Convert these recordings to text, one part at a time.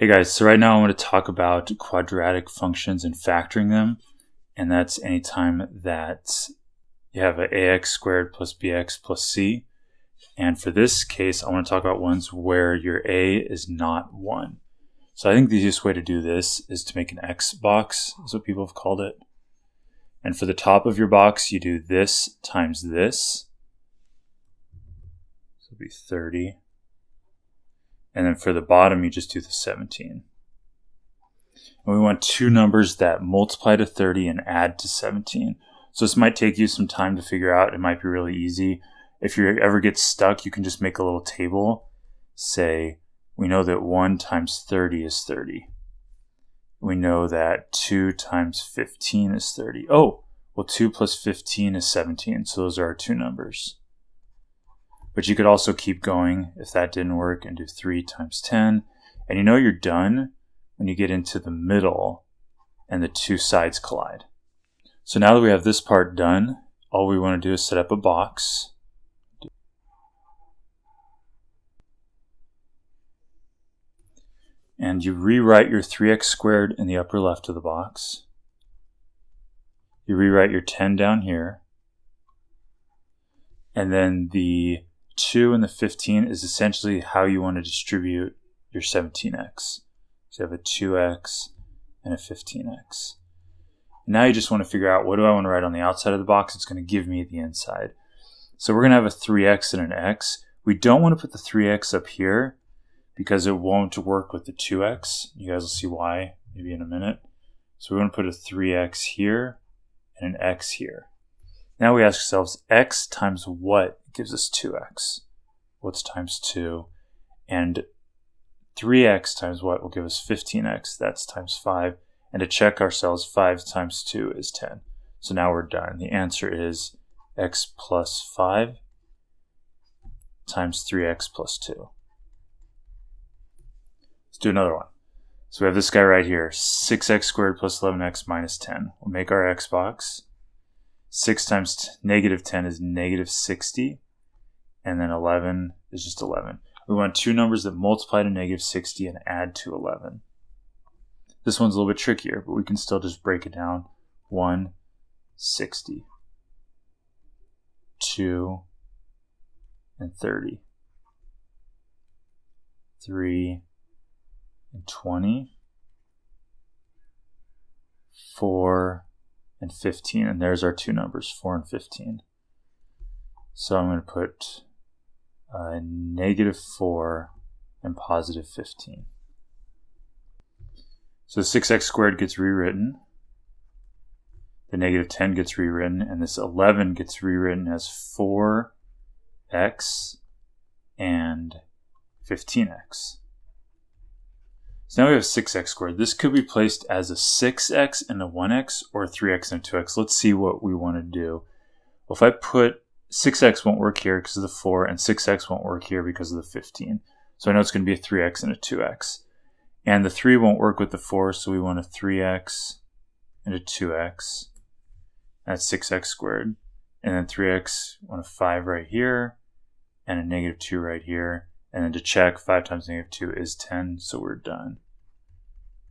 Hey guys, so right now I want to talk about quadratic functions and factoring them. And that's anytime that you have an ax squared plus bx plus c. And for this case, I want to talk about ones where your a is not 1. So I think the easiest way to do this is to make an x box, is what people have called it. And for the top of your box, you do this times this. So it'll be 30. And then for the bottom, you just do the 17. And we want two numbers that multiply to 30 and add to 17. So this might take you some time to figure out. It might be really easy. If you ever get stuck, you can just make a little table. Say, we know that 1 times 30 is 30. We know that 2 times 15 is 30. Oh, well, 2 plus 15 is 17. So those are our two numbers. But you could also keep going if that didn't work and do 3 times 10. And you know you're done when you get into the middle and the two sides collide. So now that we have this part done, all we want to do is set up a box. And you rewrite your 3x squared in the upper left of the box. You rewrite your 10 down here. And then the 2 and the 15 is essentially how you want to distribute your 17x. So you have a 2x and a 15x. Now you just want to figure out, what do I want to write on the outside of the box? It's going to give me the inside. So we're going to have a 3x and an x. We don't want to put the 3x up here because it won't work with the 2x. You guys will see why maybe in a minute. So we're going to put a 3x here and an x here. Now we ask ourselves, x times what gives us 2x? What's times 2? And 3x times what will give us 15x? That's times 5. And to check ourselves, 5 times 2 is 10. So now we're done. The answer is x plus 5 times 3x plus 2. Let's do another one. So we have this guy right here, 6x squared plus 11x minus 10. We'll make our x box. 6 times negative 10 is negative 60. And then 11 is just 11. We want two numbers that multiply to negative 60 and add to 11. This one's a little bit trickier, but we can still just break it down. 1, 60. 2, and 30. 3, and 20. 4, and 15. And there's our two numbers, 4 and 15. So I'm going to put negative 4 and positive 15. So 6x squared gets rewritten. The negative 10 gets rewritten. And this 11 gets rewritten as 4x and 15x. So now we have 6x squared. This could be placed as a 6x and a 1x or a 3x and a 2x. Let's see what we want to do. Well, if I put 6x won't work here because of the 4, and 6x won't work here because of the 15. So I know it's going to be a 3x and a 2x. And the 3 won't work with the 4, so we want a 3x and a 2x. That's 6x squared. And then 3x, we want a 5 right here, and a negative 2 right here. And then to check, 5 times negative 2 is 10, so we're done.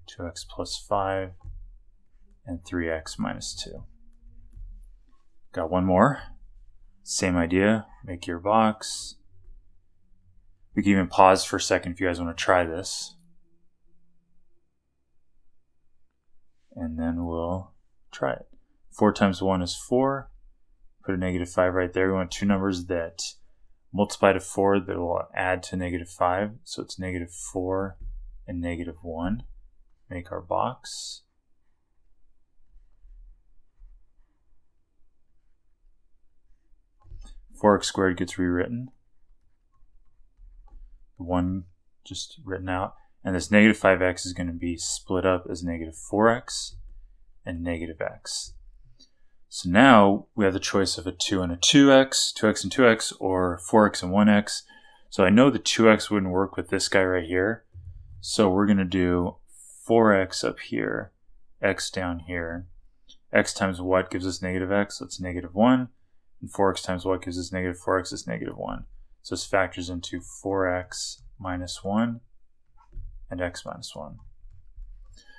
2x plus 5 and 3x minus 2. Got one more. Same idea. Make your box. We can even pause for a second if you guys want to try this. And then we'll try it. 4 times 1 is 4. Put a negative 5 right there. We want two numbers that multiply to 4 that will add to negative 5. So it's negative 4 and negative 1. Make our box. Four x squared gets rewritten. The 1 just written out. And this negative 5x is going to be split up as negative 4x and negative x. So now we have the choice of a 2 and a 2x, 2x and 2x, or 4x and 1x. So I know the 2x wouldn't work with this guy right here. So we're going to do 4x up here, x down here. X times what gives us negative x? So it's negative 1. And 4x times what gives us negative 4x is negative 1. So this factors into 4x minus 1 and x minus 1.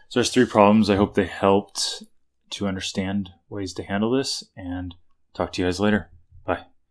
So there's 3 problems. I hope they helped to understand ways to handle this, and talk to you guys later.